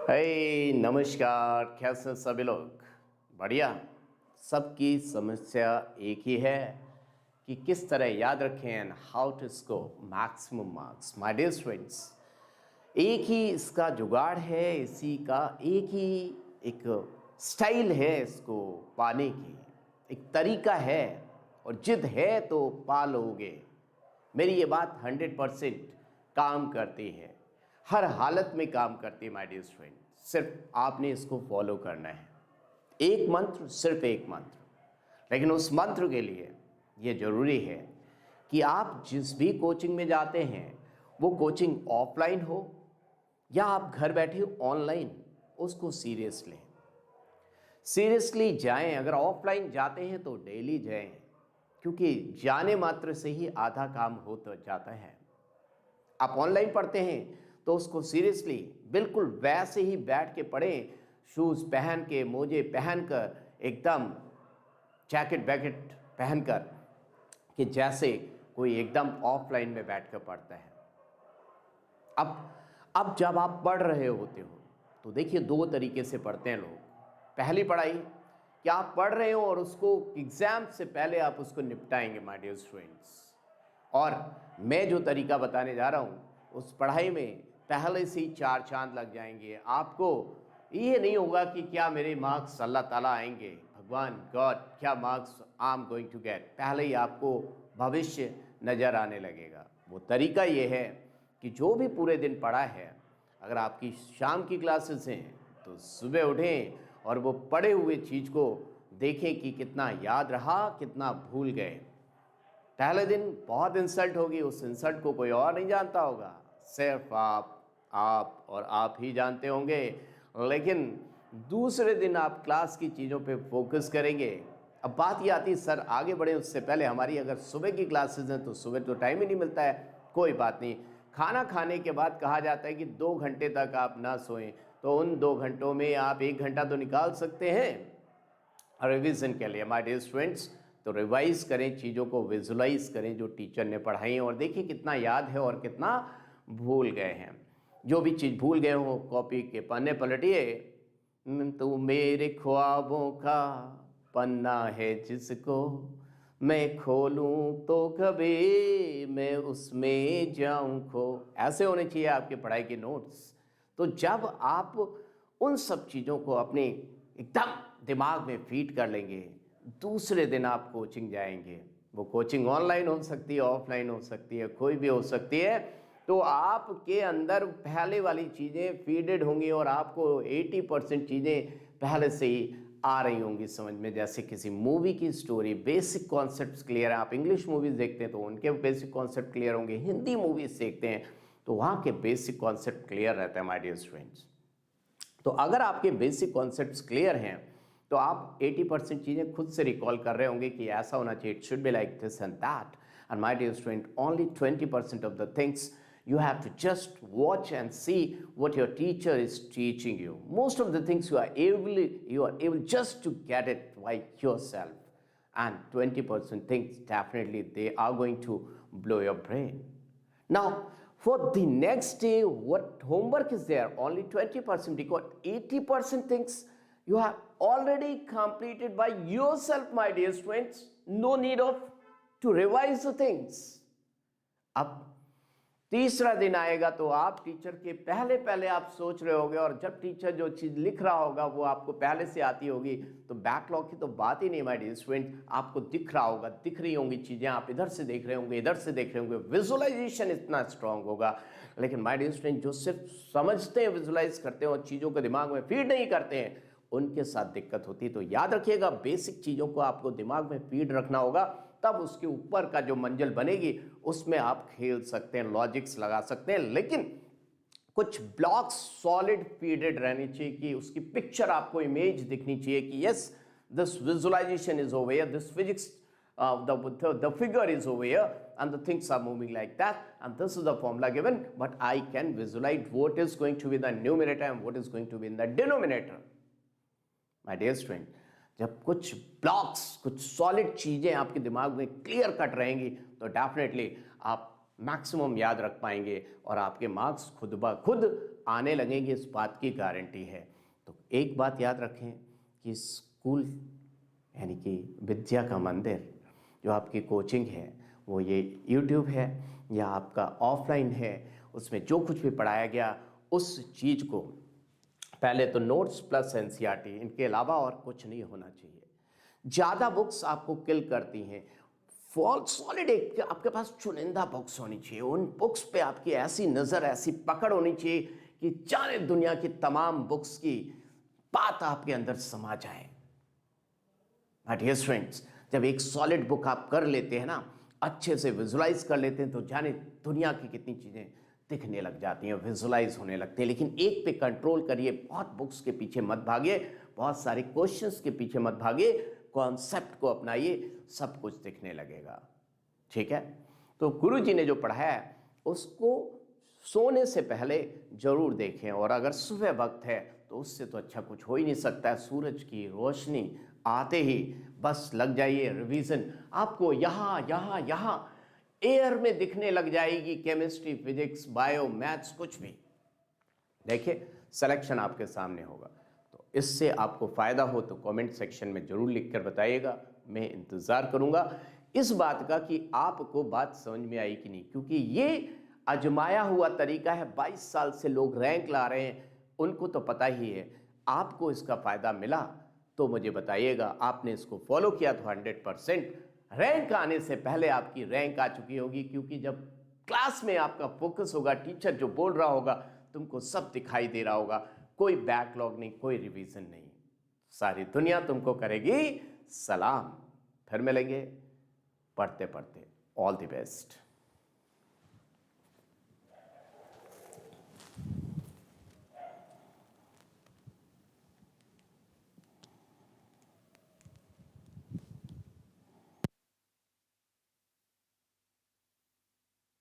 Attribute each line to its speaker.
Speaker 1: नमस्कार। कैसे हैं सभी लोग? बढ़िया। सबकी समस्या एक ही है कि किस तरह याद रखें and how to score maximum marks. My dear students, एक ही इसका जुगाड़ है, इसी का एक ही एक स्टाइल है इसको पाने की, एक तरीका है और जिद है तो पा लोगे। मेरी ये बात 100% काम करती है, हर हालत में काम करती है माय डियर स्टूडेंट। सिर्फ आपने इसको फॉलो करना है। एक मंत्र, सिर्फ एक मंत्र। लेकिन उस मंत्र के लिए ये ज़रूरी है कि आप जिस भी कोचिंग में जाते हैं वो कोचिंग ऑफलाइन हो या आप घर बैठे ऑनलाइन, उसको सीरियसली जाएं। अगर ऑफलाइन जाते हैं तो डेली जाएं, क्योंकि जाने मात्र से ही आधा काम हो तो जाता है। आप ऑनलाइन पढ़ते हैं तो उसको सीरियसली बिल्कुल वैसे ही बैठ के पढ़ें, शूज़ पहन के, मोजे पहनकर, एकदम जैकेट वैकेट पहनकर, कि जैसे कोई एकदम ऑफलाइन में बैठ कर पढ़ता है। अब जब आप पढ़ रहे होते हो तो देखिए, दो तरीके से पढ़ते हैं लोग। पहली पढ़ाई कि आप पढ़ रहे हो और उसको एग्जाम से पहले आप उसको निपटाएंगे माय डियर स्टूडेंट्स। और मैं जो तरीका बताने जा रहा हूँ, उस पढ़ाई में पहले से ही 4 चांद लग जाएंगे। आपको ये नहीं होगा कि क्या मेरे मार्क्स अल्लाह ताला आएंगे, भगवान गॉड क्या marks I am going to get. पहले ही आपको भविष्य नज़र आने लगेगा। वो तरीका ये है कि जो भी पूरे दिन पढ़ा है, अगर आपकी शाम की क्लासेस हैं तो सुबह उठें और वो पढ़े हुए चीज़ को देखें कि कितना याद रहा, कितना भूल गए। पहले दिन बहुत इंसल्ट होगी, उस इंसल्ट को कोई और नहीं जानता होगा, सिर्फ आप और आप ही जानते होंगे। लेकिन दूसरे दिन आप क्लास की चीज़ों पे फोकस करेंगे। अब बात ये आती है, सर आगे बढ़े उससे पहले हमारी अगर सुबह की क्लासेस हैं तो सुबह तो टाइम ही नहीं मिलता है। कोई बात नहीं, खाना खाने के बाद कहा जाता है कि 2 घंटे तक आप ना सोएं, तो उन 2 घंटों में आप 1 घंटा तो निकाल सकते हैं रिवीजन के लिए माय डियर स्टूडेंट्स। तो रिवाइज करें, चीज़ों को विजुलाइज करें जो टीचर ने पढ़ाई और देखिए कितना याद है और कितना भूल गए हैं। जो भी चीज़ भूल गए हो कॉपी के पन्ने पलटिए। तू मेरे ख्वाबों का पन्ना है जिसको मैं खोलूं तो कभी मैं उसमें जाऊं खो। ऐसे होने चाहिए आपके पढ़ाई के नोट्स। तो जब आप उन सब चीज़ों को अपने एकदम दिमाग में फीड कर लेंगे, दूसरे दिन आप कोचिंग जाएंगे। वो कोचिंग ऑनलाइन हो सकती है, ऑफलाइन हो सकती है, कोई भी हो सकती है। तो आपके अंदर पहले वाली चीज़ें फीडेड होंगी और आपको 80% चीज़ें पहले से ही आ रही होंगी समझ में। जैसे किसी मूवी की स्टोरी, बेसिक कॉन्सेप्ट्स क्लियर है। आप इंग्लिश मूवीज़ देखते हैं तो उनके बेसिक कॉन्सेप्ट क्लियर होंगे, हिंदी मूवीज़ देखते हैं तो वहाँ के बेसिक कॉन्सेप्ट क्लियर रहते हैं माय डियर स्टूडेंट्स। तो अगर आपके बेसिक कॉन्सेप्ट्स क्लियर हैं तो आप 80% चीज़ें खुद से रिकॉल कर रहे होंगे कि ऐसा होना चाहिए, it should be like this and that. And my dear student, only 20% of the things you have to just watch and see what your teacher is teaching you. Most of the things you are able just to get it by yourself, and 20% things definitely they are going to blow your brain. Now for the next day, what homework is there? Only 20%, because 80% things you have already completed by yourself my dear students. No need of to revise the things. अब तीसरा दिन आएगा तो आप teacher के पहले आप सोच रहे होगे, और जब टीचर जो चीज़ लिख रहा होगा वो आपको पहले से आती होगी तो बैकलॉग की तो बात ही नहीं माय डियर स्टूडेंट। आपको दिख रहा होगा, दिख रही होंगी चीज़ें, आप इधर से देख रहे होंगे, इधर से देख रहे होंगे, विजुअलाइजेशन इतना स्ट्रांग होगा। लेकिन माय डियर स्टूडेंट, जो सिर्फ समझते हैं, विजुअलाइज करते हैं और चीज़ों को दिमाग में फीड नहीं करते हैं, उनके साथ दिक्कत होती है। तो याद रखिएगा, बेसिक चीज़ों को आपको दिमाग में फीड रखना होगा, तब उसके ऊपर का जो मंजिल बनेगी उसमें आप खेल सकते हैं, लॉजिक्स लगा सकते हैं। लेकिन कुछ ब्लॉक्स सॉलिड फीडेड रहनी चाहिए कि उसकी पिक्चर आपको इमेज दिखनी चाहिए कि yes this visualization is over here, this physics the figure is over here and the things are moving like that, and this is the formula given, but I can visualize what is going to be the numerator and what is going to be in the denominator. My dear student, जब कुछ blocks, कुछ solid चीज़ें आपके दिमाग में clear cut रहेंगी तो definitely आप मैक्सिमम याद रख पाएंगे और आपके मार्क्स खुद ब खुद आने लगेंगे, इस बात की गारंटी है। तो एक बात याद रखें कि स्कूल यानी कि विद्या का मंदिर, जो आपकी कोचिंग है, वो ये यूट्यूब है या आपका ऑफलाइन है, उसमें जो कुछ भी पढ़ाया गया उस चीज़ को पहले तो नोट्स प्लस एनसीईआरटी, इनके अलावा और कुछ नहीं होना चाहिए। ज़्यादा बुक्स आपको किल करती हैं। फॉल सॉलिड एक आपके पास चुनिंदा बुक्स होनी चाहिए, उन बुक्स पे आपकी ऐसी नज़र, ऐसी पकड़ होनी चाहिए कि जाने दुनिया की तमाम बुक्स की बात आपके अंदर समा जाए। डियर फ्रेंड्स, जब एक सॉलिड बुक आप कर लेते हैं ना, अच्छे से विजुलाइज कर लेते हैं, तो जाने दुनिया की कितनी चीज़ें दिखने लग जाती हैं, विजुलाइज होने लगते हैं। लेकिन एक पे कंट्रोल करिए, बहुत बुक्स के पीछे मत भागिए, बहुत सारे क्वेश्चंस के पीछे मत भागिए, कॉन्सेप्ट को अपनाइए, सब कुछ दिखने लगेगा। ठीक है, तो गुरु जी ने जो पढ़ाया है उसको सोने से पहले जरूर देखें, और अगर सुबह वक्त है तो उससे तो अच्छा कुछ हो ही नहीं सकता है। सूरज की रोशनी आते ही बस लग जाइए रिवीजन, आपको यहाँ यहाँ यहाँ एयर में दिखने लग जाएगी, केमिस्ट्री, फिजिक्स, बायो, मैथ्स, कुछ भी। देखिए, सिलेक्शन आपके सामने होगा। तो इससे आपको फ़ायदा हो तो कमेंट सेक्शन में ज़रूर लिखकर बताइएगा, मैं इंतज़ार करूँगा इस बात का कि आपको बात समझ में आई कि नहीं, क्योंकि ये आजमाया हुआ तरीका है। 22 साल से लोग रैंक ला रहे हैं, उनको तो पता ही है। आपको इसका फ़ायदा मिला तो मुझे बताइएगा, आपने इसको फॉलो किया तो 100% रैंक आने से पहले आपकी रैंक आ चुकी होगी, क्योंकि जब क्लास में आपका फोकस होगा, टीचर जो बोल रहा होगा तुमको सब दिखाई दे रहा होगा, कोई बैकलॉग नहीं, कोई रिवीजन नहीं, सारी दुनिया तुमको करेगी सलाम। फिर मिलेंगे पढ़ते पढ़ते। All the best.